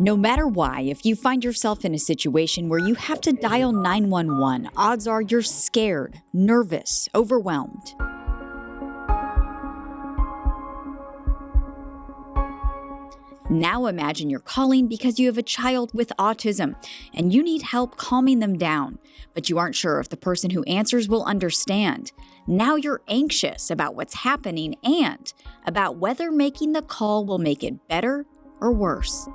No matter why, if you find yourself in a situation where you have to dial 911, odds are you're scared, nervous, overwhelmed. Now imagine you're calling because you have a child with autism and you need help calming them down, but you aren't sure if the person who answers will understand. Now you're anxious about what's happening and about whether making the call will make it better or worse.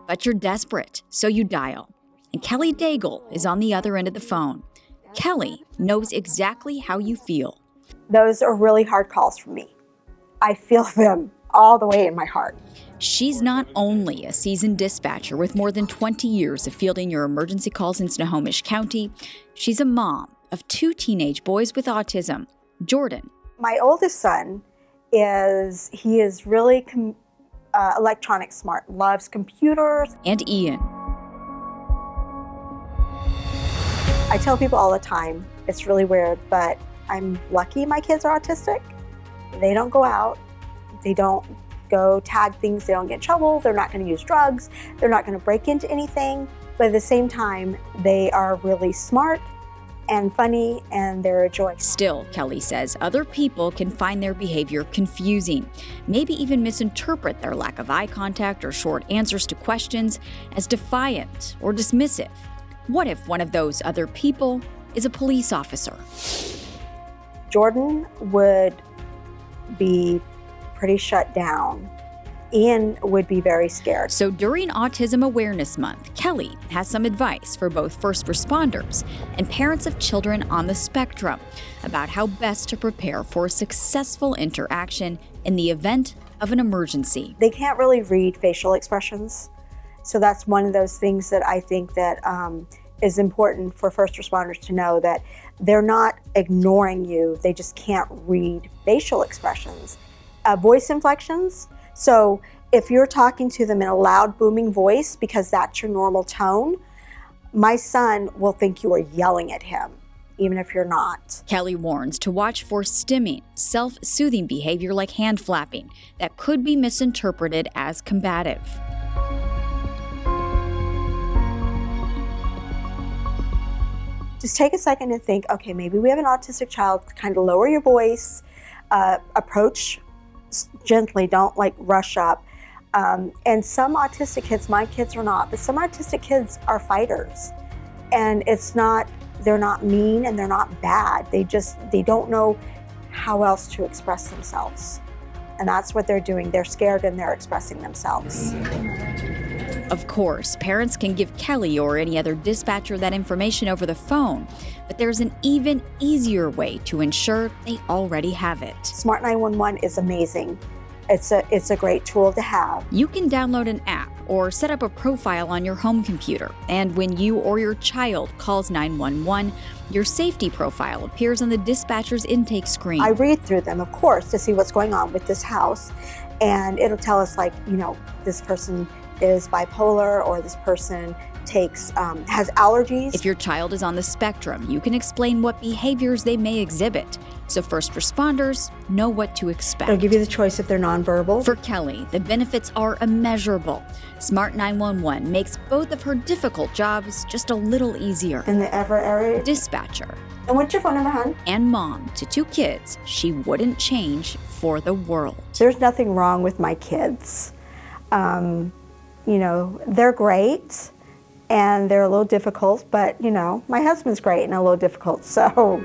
But you're desperate, so you dial. And Kellie Daigle is on the other end of the phone. Kellie knows exactly how you feel. Those are really hard calls for me. I feel them all the way in my heart. She's not only a seasoned dispatcher with more than 20 years of fielding your emergency calls in Snohomish County, she's a mom of 2 teenage boys with autism. Jordan. My oldest son is really electronic smart, loves computers. And Ian. I tell people all the time, it's really weird, but I'm lucky my kids are autistic. They don't go out, they don't go tag things, they don't get in trouble, they're not going to use drugs, they're not going to break into anything, but at the same time, they are really smart and funny, and they're a joy. Still, Kellie says, other people can find their behavior confusing, maybe even misinterpret their lack of eye contact or short answers to questions as defiant or dismissive. What if one of those other people is a police officer? Jordan would be pretty shut down. Ian would be very scared. So during Autism Awareness Month, Kellie has some advice for both first responders and parents of children on the spectrum about how best to prepare for a successful interaction in the event of an emergency. They can't really read facial expressions, so that's one of those things that I think that is important for first responders to know, that they're not ignoring you, they just can't read facial expressions. Voice inflections. So if you're talking to them in a loud, booming voice because that's your normal tone, my son will think you are yelling at him, even if you're not. Kellie warns to watch for stimming, self-soothing behavior like hand flapping that could be misinterpreted as combative. Just take a second and think, okay, maybe we have an autistic child, kind of lower your voice, approach gently, don't like rush up. And some autistic kids, my kids are not, but some autistic kids are fighters. And they're not mean and they're not bad. They don't know how else to express themselves. And that's what they're doing. They're scared and they're expressing themselves. Of course, parents can give Kellie or any other dispatcher that information over the phone, but there's an even easier way to ensure they already have it. Smart 911 is amazing. It's a great tool to have. You can download an app or set up a profile on your home computer, and when you or your child calls 911, your safety profile appears on the dispatcher's intake screen. I read through them, of course, to see what's going on with this house, and it'll tell us, like, this person is bipolar, or this person has allergies. If your child is on the spectrum, you can explain what behaviors they may exhibit, so first responders know what to expect. It'll give you the choice if they're nonverbal. For Kellie, the benefits are immeasurable. Smart 911 makes both of her difficult jobs just a little easier. In the ever area. Dispatcher. And what's your phone number, hon? And mom to 2 kids she wouldn't change for the world. There's nothing wrong with my kids. They're great and they're a little difficult, but my husband's great and a little difficult, so